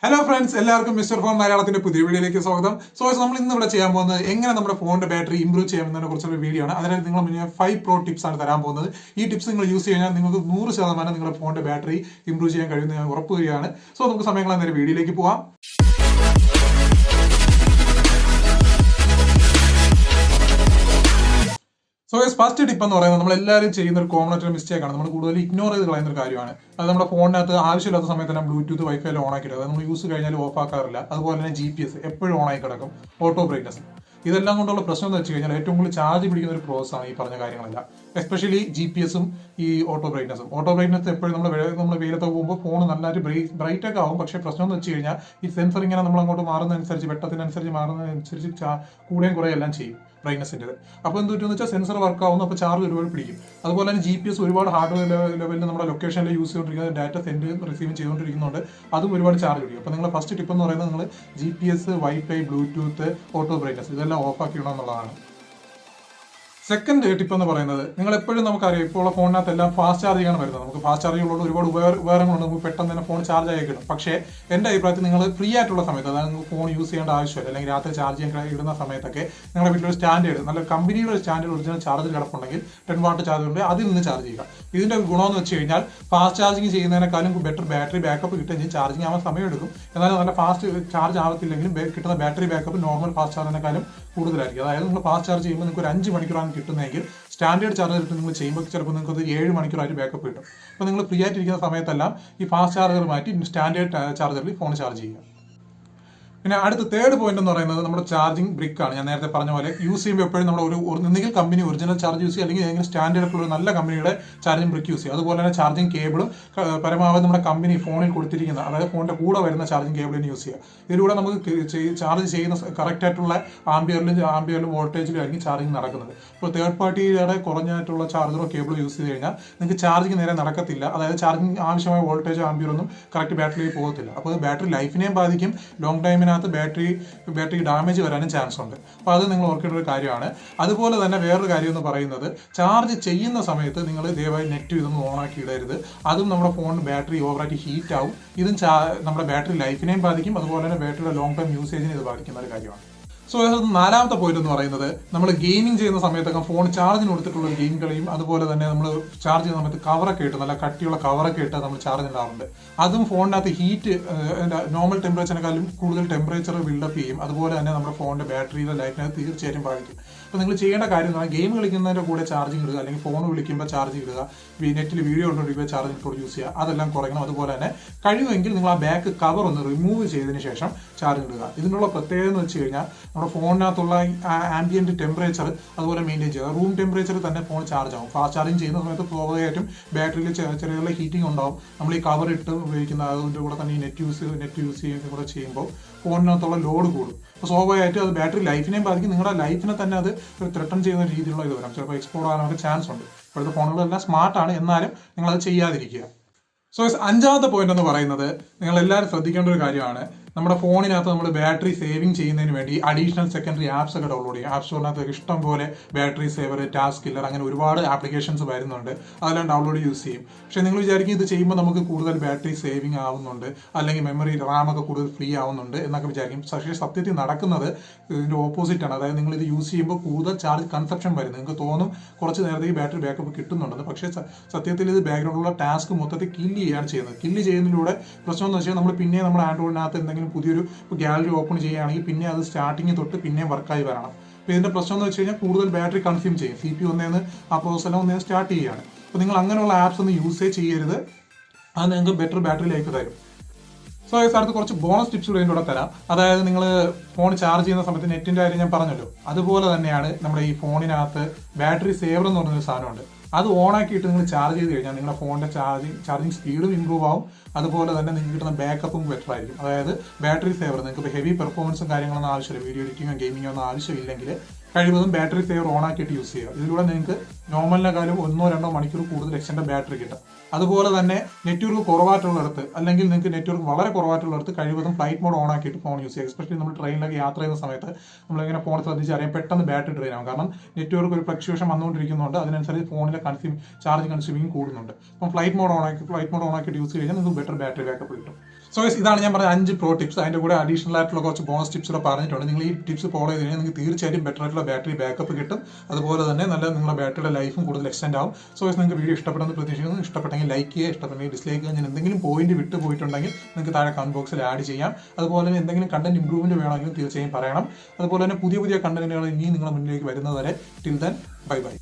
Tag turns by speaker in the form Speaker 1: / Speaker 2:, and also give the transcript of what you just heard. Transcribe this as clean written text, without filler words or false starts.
Speaker 1: Hello friends, എല്ലാവർക്കും mister phone മലയാളത്തിന്റെ പുതിയ വീഡിയോയിലേക്ക് സ്വാഗതം. നമ്മൾ ഇന്ന് ഇവിടെ ചെയ്യാൻ പോകുന്നത് എങ്ങനെ നമ്മുടെ ഫോണിന്റെ ബാറ്ററി ഇംപ്രൂവ് ചെയ്യാമെന്നതിനെ കുറിച്ചുള്ള വീഡിയോ ആണ്. അതിനായി നിങ്ങൾ മുന്നേ 5 പ്രോ ടിപ്സ് ആണ് തരാൻ പോകുന്നത്. ഈ ടിപ്സ് നിങ്ങൾ യൂസ് കഴിഞ്ഞാൽ നിങ്ങൾക്ക് 100% നിങ്ങളുടെ ഫോണിന്റെ ബാറ്ററി ഇംപ്രൂവ് ചെയ്യാൻ കഴിയുമെന്ന് ഞാൻ ഉറപ്പ് വരികയാണ്. നമുക്ക് സമയങ്ങൾ നേരെ വീഡിയോയിലേക്ക് പോവാം. ഫസ്റ്റ് ടിപ്പ് എന്ന് പറയുന്നത് നമ്മൾ എല്ലാവരും ചെയ്യുന്ന ഒരു കോമൺ ആയിട്ടുള്ള മിസ്റ്റേക്ക് ആണ്. നമ്മൾ കൂടുതൽ ഇഗ്നോർ ചെയ്ത് കളയുന്ന ഒരു കാര്യമാണ്. അത് നമ്മുടെ ഫോണിനകത്ത് ആവശ്യമില്ലാത്ത സമയത്ത് തന്നെ ബ്ലൂടൂത്ത് വൈഫൈ ഓൺ ആക്കിയിട്ട് അത് നമ്മൾ യൂസ് കഴിഞ്ഞാൽ ഓഫ് ആക്കാറില്ല. അതുപോലെ തന്നെ GPS എപ്പോഴും ഓൺ ആയി കിടക്കും. ഓട്ടോ ബ്രൈറ്റ്നസ് ഇതെല്ലാം കൊണ്ടുള്ള പ്രശ്നം എന്ന് വെച്ച് കഴിഞ്ഞാൽ ഏറ്റവും കൂടുതൽ ചാർജ് പിടിക്കുന്ന ഒരു പ്രോസസ് ആണ് ഈ പറഞ്ഞ കാര്യങ്ങളെല്ലാം. എസ്പെഷ്യലി GPS ഈ ഓട്ടോ ബ്രൈറ്റ്നസ് എപ്പോഴും നമ്മൾ വെയിലത്ത് പോകുമ്പോൾ ഫോൺ നല്ലതായിട്ട് ബ്രൈറ്റ് ഒക്കെ ആവും. പക്ഷേ പ്രശ്നം എന്ന് വെച്ച് കഴിഞ്ഞാൽ ഈ സെൻസർ ഇങ്ങനെ നമ്മൾ അങ്ങോട്ട് മാറുന്നതനുസരിച്ച് വെട്ടത്തിനനുസരിച്ച് മാറുന്നതനുസരിച്ച് കൂടെയും കുറേ എല്ലാം ചെയ്യും ബ്രൈറ്റ്നസിൻ്റെ. അപ്പോൾ എന്ത് പറ്റുമെന്ന് വെച്ചാൽ സെൻസർ വർക്ക് ആവുന്നു, അപ്പോൾ ചാർജ് ഒരുപാട് പിടിക്കും. അതുപോലെ തന്നെ GPS ഒരുപാട് ഹാർഡ്വെയർ ലെവലിൽ നമ്മുടെ ലൊക്കേഷനിൽ യൂസ് ചെയ്തുകൊണ്ടിരിക്കുന്നത് ഡാറ്റ സെൻഡ് റിസീവ് ചെയ്തുകൊണ്ടിരിക്കുന്നുണ്ട്. അതും ഒരുപാട് ചാർജ് പിടിക്കും. അപ്പോൾ നിങ്ങളുടെ ഫസ്റ്റ് ടിപ്പ് എന്ന് പറയുന്നത് നിങ്ങൾ GPS, wifi, Bluetooth, auto brightness ഇതെല്ലാം ഓഫ് ആക്കിയിടണം എന്നുള്ളതാണ്. സെക്കൻഡ് ടിപ്പ് എന്ന് പറയുന്നത് നിങ്ങൾ എപ്പോഴും നമുക്കറിയാം ഇപ്പോൾ ഉള്ള ഫോണിനകത്ത് എല്ലാം ഫാസ്റ്റ് ചാർജിങ്ങാണ് വരുന്നത്. നമുക്ക് ഫാസ്റ്റ് ചാർജിങ്ങുള്ള ഒരുപാട് ഉപകാരങ്ങളുണ്ട്. നമുക്ക് പെട്ടെന്ന് തന്നെ ഫോൺ ചാർജ് ആയി കിട്ടും. പക്ഷേ എൻ്റെ അഭിപ്രായത്തിൽ നിങ്ങൾ ഫ്രീ ആയിട്ടുള്ള സമയത്ത്, അതായത് നിങ്ങൾക്ക് ഫോൺ യൂസ് ചെയ്യേണ്ട ആവശ്യമില്ല, അല്ലെങ്കിൽ രാത്രി ചാർജ് ചെയ്യാൻ ഇടുന്ന സമയത്തൊക്കെ നിങ്ങളുടെ വീട്ടിലൊരു സ്റ്റാൻഡേർഡ് നല്ല കമ്പനിയുടെ ഒരു സ്റ്റാൻഡേർഡ് ഒറിജിനൽ ചാർജർ കിടപ്പുണ്ടെങ്കിൽ 10 വാട്ട് ചാർജർ ഉണ്ട്, അതിൽ നിന്ന് ചാർജ് ചെയ്യുക. ഇതിൻ്റെ ഗുണമെന്ന് വെച്ച് കഴിഞ്ഞാൽ ഫാസ്റ്റ് ചാർജിങ് ചെയ്യുന്നതിനേക്കാളും ബെറ്റർ ബാറ്ററി ബാക്കപ്പ് കിട്ടുകയും ചാർജിങ് ആവാൻ സമയം എടുക്കും. എന്നാലും നല്ല ഫാസ്റ്റ് ചാർജ് ആവത്തില്ലെങ്കിലും കിട്ടുന്ന ബാറ്ററി ബാക്കപ്പ് നോർമൽ ഫാസ്റ്റ് ചാർജിനേക്കാളും കൂടുതലായിരിക്കും. അതായത് നിങ്ങൾ ഫാസ്റ്റ് ചാർജ് ചെയ്യുമ്പോൾ നിങ്ങൾക്ക് ഒരു 5 മണിക്കൂറാണ് കിട്ടുന്നതെങ്കിൽ സ്റ്റാൻഡേർഡ് ചാർജർ ഇട്ട് നിങ്ങൾ ചെയ്യുമ്പോൾ ചിലപ്പോൾ നിങ്ങൾക്ക് 7 മണിക്കൂറായിട്ട് ബാക്കപ്പ് കിട്ടും. അപ്പോൾ നിങ്ങൾ ഫ്രീ ആയിട്ടിരിക്കുന്ന സമയത്തെല്ലാം ഈ ഫാസ്റ്റ് ചാർജർ മാറ്റി സ്റ്റാൻഡേർഡ് ചാർജറിൽ ഫോൺ ചാർജ് ചെയ്യുക. പിന്നെ അടുത്ത തേർഡ് പോയിന്റ് എന്ന് പറയുന്നത് നമ്മുടെ ചാർജിങ് ബ്രിക്ക് ആണ്. ഞാൻ നേരത്തെ പറഞ്ഞ പോലെ യൂസ് ചെയ്യുമ്പോൾ എപ്പോഴും നമ്മൾ ഒന്നെങ്കിൽ കമ്പനി ഒറിജിനൽ ചാർജ് യൂസ് ചെയ്യുക, അല്ലെങ്കിൽ ഏതെങ്കിലും സ്റ്റാൻഡേർഡ് ആയിട്ടുള്ള ഒരു നല്ല കമ്പനിയുടെ ചാർജിങ് ബ്രിക്ക് യൂസ് ചെയ്യുക. അതുപോലെ തന്നെ ചാർജിങ് കേബിളും പരമാവധി നമ്മുടെ കമ്പനി ഫോണിൽ കൊടുത്തിരിക്കുന്ന, അതായത് ഫോണിന്റെ കൂടെ വരുന്ന ചാർജിങ് കേബിളിന് യൂസ് ചെയ്യുക. ഇതിലൂടെ നമുക്ക് ചാർജ് ചെയ്യുന്ന കറക്റ്റ് ആയിട്ടുള്ള ആംബിയറിലും വോൾട്ടേജിലും ആയിരിക്കും ചാർജിങ് നടക്കുന്നത്. ഇപ്പോൾ തേർഡ് പാർട്ടിയുടെ കുറഞ്ഞായിട്ടുള്ള ചാർജറോ കേബിളോ യൂസ് ചെയ്ത് കഴിഞ്ഞാൽ നിങ്ങൾക്ക് ചാർജിങ് നേരെ നടക്കത്തില്ല. അതായത് ചാർജിങ് ആവശ്യമായ വോൾട്ടേജോ ആംബിയറൊന്നും കറക്റ്റ് ബാറ്ററിയിൽ പോകത്തില്ല. അപ്പോൾ ബാറ്ററി ലൈഫിനെയും ബാധിക്കും. ലോങ് ടൈമിന് ബാറ്ററി ഡാമേജ് വരാനും ചാൻസ് ഉണ്ട്. അപ്പോൾ അത് നിങ്ങൾ ഓർക്കേണ്ട ഒരു കാര്യമാണ്. അതുപോലെ തന്നെ വേറൊരു കാര്യം എന്ന് പറയുന്നത്, ചാർജ് ചെയ്യുന്ന സമയത്ത് നിങ്ങൾ ദയവായി നെറ്റ് ഇതൊന്നും ഓണാക്കി ഇടരുത്. അതും നമ്മുടെ ഫോണിന് ബാറ്ററി ഓവറായിട്ട് ഹീറ്റ് ആവും. ഇതും നമ്മുടെ ബാറ്ററി ലൈഫിനെയും ബാധിക്കും. അതുപോലെ തന്നെ ബാറ്ററിയുടെ ലോങ് ടൈം യൂസേജിനെ ഇത് ബാധിക്കുന്ന ഒരു കാര്യമാണ്. നാലാമത്തെ പോയിന്റ് എന്ന് പറയുന്നത്, നമ്മൾ ഗെയിമിംഗ് ചെയ്യുന്ന സമയത്തൊക്കെ ഫോൺ ചാർജിന് കൊടുത്തിട്ടുള്ള ഒരു ഗെയിം കളിയും, അതുപോലെ തന്നെ നമ്മൾ ചാർജ് ചെയ്യുന്ന സമയത്ത് കവറൊക്കെ ഇട്ട്, നല്ല കട്ടിയുള്ള കവറൊക്കെ ഇട്ട് നമ്മൾ ചാർജ് ഉണ്ടാറുണ്ട്. അതും ഫോണിനകത്ത് ഹീറ്റ് നോർമൽ ടെമ്പറേച്ചറിനെക്കാളും കൂടുതൽ ടെമ്പറേച്ചർ ബിൽഡപ്പ് ചെയ്യും. അതുപോലെ തന്നെ നമ്മുടെ ഫോണിന്റെ ബാറ്ററിയുടെ ലൈഫിനെ തീർച്ചയായും ബാധിക്കും. അപ്പോൾ നിങ്ങൾ ചെയ്യേണ്ട കാര്യം എന്ന് പറഞ്ഞാൽ, ഗെയിം കളിക്കുന്നതിൻ്റെ കൂടെ ചാർജിങ് ഇടുക, അല്ലെങ്കിൽ ഫോൺ വിളിക്കുമ്പോൾ ചാർജ് ഇടുക, നെറ്റിൽ വീഡിയോ കൊണ്ടുവരിക, ചാർജിങ് യൂസ് ചെയ്യുക, അതെല്ലാം കുറയ്ക്കണം. അതുപോലെ തന്നെ കഴിയുമെങ്കിൽ നിങ്ങൾ ആ ബാക്ക് കവർ ഒന്ന് റിമൂവ് ചെയ്തതിന് ശേഷം ചാർജ് ഇടുക. ഇതിനുള്ള പ്രത്യേകത എന്ന് വെച്ച് കഴിഞ്ഞാൽ, നമ്മുടെ ഫോണിനകത്തുള്ള ആംബിയന്റ് ടെമ്പറേച്ചർ അതുപോലെ മെയിൻറ്റെയിൻ ചെയ്യുക. റൂം ടെമ്പറേച്ചർ തന്നെ ഫോൺ ചാർജ് ആവും. ഫാസ്റ്റ് ചാർജിങ് ചെയ്യുന്ന സമയത്ത് സ്വാഭാവികമായിട്ടും ബാറ്ററിയിൽ ചെറിയ ഹീറ്റിംഗ് ഉണ്ടാവും. നമ്മൾ ഈ കവർ ഇട്ട് ഉപയോഗിക്കുന്ന അതിൻ്റെ കൂടെ തന്നെ ഈ നെറ്റ് യൂസ് ചെയ്യുന്ന കൂടെ ചെയ്യുമ്പോൾ ഫോണിനകത്തുള്ള ലോഡ് കൂടും. അപ്പോൾ സ്വാഭാവികമായിട്ടും അത് ബാറ്ററി ലൈഫിനെയും ബാധിക്കും. നിങ്ങളുടെ ലൈഫിനെ തന്നെ അത് ഒരു ത്രെട്ടൺ ചെയ്യുന്ന രീതിയിലുള്ള ഇത് വരാം. ചിലപ്പോൾ എക്സ്പ്ലോർ ആകാനൊക്കെ ചാൻസ് ഉണ്ട്. ഇപ്പോഴത്തെ ഫോണുകളെല്ലാം സ്മാർട്ടാണ്, എന്നാലും നിങ്ങളത് ചെയ്യാതിരിക്കുക. അഞ്ചാമത്തെ പോയിന്റ് എന്ന് പറയുന്നത്, നിങ്ങൾ എല്ലാവരും ശ്രദ്ധിക്കേണ്ട ഒരു കാര്യമാണ്. നമ്മുടെ ഫോണിനകത്ത് നമ്മൾ ബാറ്ററി സേവിങ് ചെയ്യുന്നതിന് വേണ്ടി അഡീഷണൽ സെക്കൻഡറി ആപ്സ് ഒക്കെ ഡൗൺലോഡ് ചെയ്യും. ആപ്പ് സ്റ്റോറിനകത്ത് ഇഷ്ടം പോലെ ബാറ്ററി സേവർ, ടാസ്ക് കില്ലർ, അങ്ങനെ ഒരുപാട് ആപ്ലിക്കേഷൻസ് വരുന്നുണ്ട്. അതെല്ലാം ഡൗൺലോഡ് യൂസ് ചെയ്യും. പക്ഷേ നിങ്ങൾ വിചാരിക്കും ഇത് ചെയ്യുമ്പോൾ നമുക്ക് കൂടുതൽ ബാറ്ററി സേവിങ് ആവുന്നുണ്ട്, അല്ലെങ്കിൽ മെമ്മറി റാമൊക്കെ കൂടുതൽ ഫ്രീ ആവുന്നുണ്ട് എന്നൊക്കെ വിചാരിക്കും. പക്ഷേ സത്യത്തിൽ നടക്കുന്നത് ഇതിൻ്റെ ഓപ്പോസിറ്റ് ആണ്. അതായത് നിങ്ങൾ ഇത് യൂസ് ചെയ്യുമ്പോൾ കൂടുതൽ ചാർജ് കൺസപ്ഷൻ വരും. നിങ്ങൾക്ക് തോന്നും കുറച്ച് നേരത്തേക്ക് ബാറ്ററി ബാക്കപ്പ് കിട്ടുന്നുണ്ടെന്ന്. പക്ഷേ സത്യത്തിൽ ഇത് ബാക്ക്ഗ്രൗണ്ടിലുള്ള ടാസ്ക് മൊത്തത്തിൽ കില്ല് ചെയ്യുകയാണ് ചെയ്യുന്നത്. കില്ല് ചെയ്യുന്നതിലൂടെ പ്രശ്നം എന്ന് വെച്ചാൽ, നമ്മൾ പിന്നെ നമ്മുടെ ആൻഡ്രോയിഡിനകത്ത് എന്തെങ്കിലും പുതിയൊരു ഗാലറി ഓപ്പൺ ചെയ്യുകയാണെങ്കിൽ പിന്നെ അത് സ്റ്റാർട്ടിങ് തൊട്ട് പിന്നെയും വർക്കായി വരണം. അപ്പോൾ ഇതിന്റെ പ്രശ്നം എന്ന് വെച്ച് കഴിഞ്ഞാൽ കൂടുതൽ ബാറ്ററി കൺസ്യൂം ചെയ്യും. CPU ഒന്നേന്ന് ആ പ്രോസസ്സെല്ലാം ഒന്നേന്ന് സ്റ്റാർട്ട് ചെയ്യുകയാണ്. അപ്പോൾ നിങ്ങൾ അങ്ങനെയുള്ള ആപ്സ് ഒന്നും യൂസേ ചെയ്യരുത്. അത് നിങ്ങൾക്ക് ബെറ്റർ ബാറ്ററി ലൈഫ് തരും. അടുത്ത് കുറച്ച് ബോണസ് ടിപ്സ് കൂടെ ഇതിൻ്റെ തരാം. അതായത് നിങ്ങൾ ഫോൺ ചാർജ് ചെയ്യുന്ന സമയത്ത് നെറ്റിൻ്റെ കാര്യം ഞാൻ പറഞ്ഞല്ലോ, അതുപോലെ തന്നെയാണ് നമ്മുടെ ഈ ഫോണിനകത്ത് ബാറ്ററി സേവർ എന്ന് പറഞ്ഞൊരു സാധനമുണ്ട്. അത് ഓണാക്കിയിട്ട് നിങ്ങൾ ചാർജ് ചെയ്ത് കഴിഞ്ഞാൽ നിങ്ങളുടെ ഫോണിൻ്റെ ചാർജിങ് സ്പീഡും ഇമ്പ്രൂവ് ആവും. അതുപോലെ തന്നെ നിങ്ങൾക്ക് കിട്ടുന്ന ബാക്കപ്പും ബെറ്റർ ആയിരിക്കും. അതായത് ബാറ്ററി സേവർ, നിങ്ങൾക്ക് ഇപ്പോൾ ഹെവി പെർഫോമൻസും കാര്യങ്ങളൊന്നും ആവശ്യമില്ല, വീഡിയോ എഡിറ്റിങ്ങോ ഗെയിമിങ്ങോ ഒന്നും ആവശ്യമില്ലെങ്കിൽ കഴിവതും ബാറ്ററി സേവർ ഓണാക്കിയിട്ട് യൂസ് ചെയ്യുക. ഇതിലൂടെ നിങ്ങൾക്ക് നോർമലിനെക്കാളും 1-2 മണിക്കൂർ കൂടുതൽ എക്സ്റ്റൻഡ് ബാറ്ററി കിട്ടും. അതുപോലെ തന്നെ നെറ്റ്വർക്ക് കുറവായിട്ടുള്ളിടത്ത്, അല്ലെങ്കിൽ നിങ്ങൾക്ക് നെറ്റ്വർക്ക് വളരെ കുറവായിട്ടുള്ളിടത്ത് കഴിവതും ഫ്ലൈറ്റ് മോഡ് ഓണാക്കിയിട്ട് ഫോൺ യൂസ് ചെയ്യുക. എസ്പെഷ്യലി നമ്മൾ ട്രെയിനിലൊക്കെ യാത്ര ചെയ്യുന്ന സമയത്ത് നമ്മളിങ്ങനെ ഫോൺ ശ്രദ്ധിച്ചറിയാം, പെട്ടെന്ന് ബാറ്ററി ഡ്രെയിൻ ആവും. കാരണം നെറ്റ്വർക്ക് ഒരു ഫ്ലക്ച്വേഷൻ വന്നുകൊണ്ടിരിക്കുന്നുണ്ട്. അതിനനുസരിച്ച് ഫോണിലെ ചാർജ് കൺസ്യൂമിങ് കൂടുന്നുണ്ട്. അപ്പം ഫ്ലൈറ്റ് മോഡ് ഓണാക്കിയിട്ട് യൂസ് കഴിഞ്ഞാൽ നിങ്ങൾക്ക് ബെറ്റർ ബാറ്ററി ബാക്കപ്പ് കിട്ടും. സോ ഇതാണ് ഞാൻ പറഞ്ഞ 5 പ്രോ ടിപ്സ്. അതിന്റെ കൂടെ അഡീഷണൽ ആയിട്ടുള്ള കുറച്ച് ബോണസ് ടിപ്സ് കൂടെ പറഞ്ഞിട്ടുണ്ട്. നിങ്ങൾ ഈ ടിപ്സ് ഫോളോ ചെയ്ത് കഴിഞ്ഞാൽ നിങ്ങൾക്ക് തീർച്ചയായിട്ടും ബെറ്റർ ആയിട്ടുള്ള ബാറ്ററി ബാക്കപ്പ് കിട്ടും. അതുപോലെ തന്നെ നിങ്ങളുടെ ബാറ്ററിയുടെ ലൈഫും കൂടുതൽ എക്സ്റ്റെൻഡ് ആവും. സോ നിങ്ങൾക്ക് വീഡിയോ ഇഷ്ടപ്പെടുന്ന പ്രതീക്ഷിക്കുന്നു. ഇഷ്ടപ്പെട്ടെങ്കിൽ ലൈക്ക് ചെയ്യുക, ഇഷ്ടപ്പെട്ടെങ്കിൽ ഡിസ്ലൈക്ക് ചെയ്യുക. ഞാൻ എന്തെങ്കിലും പോയിന്റ് വിട്ടു പോയിട്ടുണ്ടെങ്കിൽ നിങ്ങൾക്ക് താഴെ കമന്റ് ബോക്സിൽ ആഡ് ചെയ്യാം. അതുപോലെ തന്നെ എന്തെങ്കിലും കണ്ടന്റ് ഇംപ്രൂവ്മെന്റ് വേണമെങ്കിലും തീർച്ചയായും പറയണം. അതുപോലെ തന്നെ പുതിയ കണ്ടന്റുകൾ ഇനിയും നിങ്ങളുടെ മുന്നിലേക്ക് വരുന്നതുവരെ ടിൽ ദെൻ ബൈ ബൈ.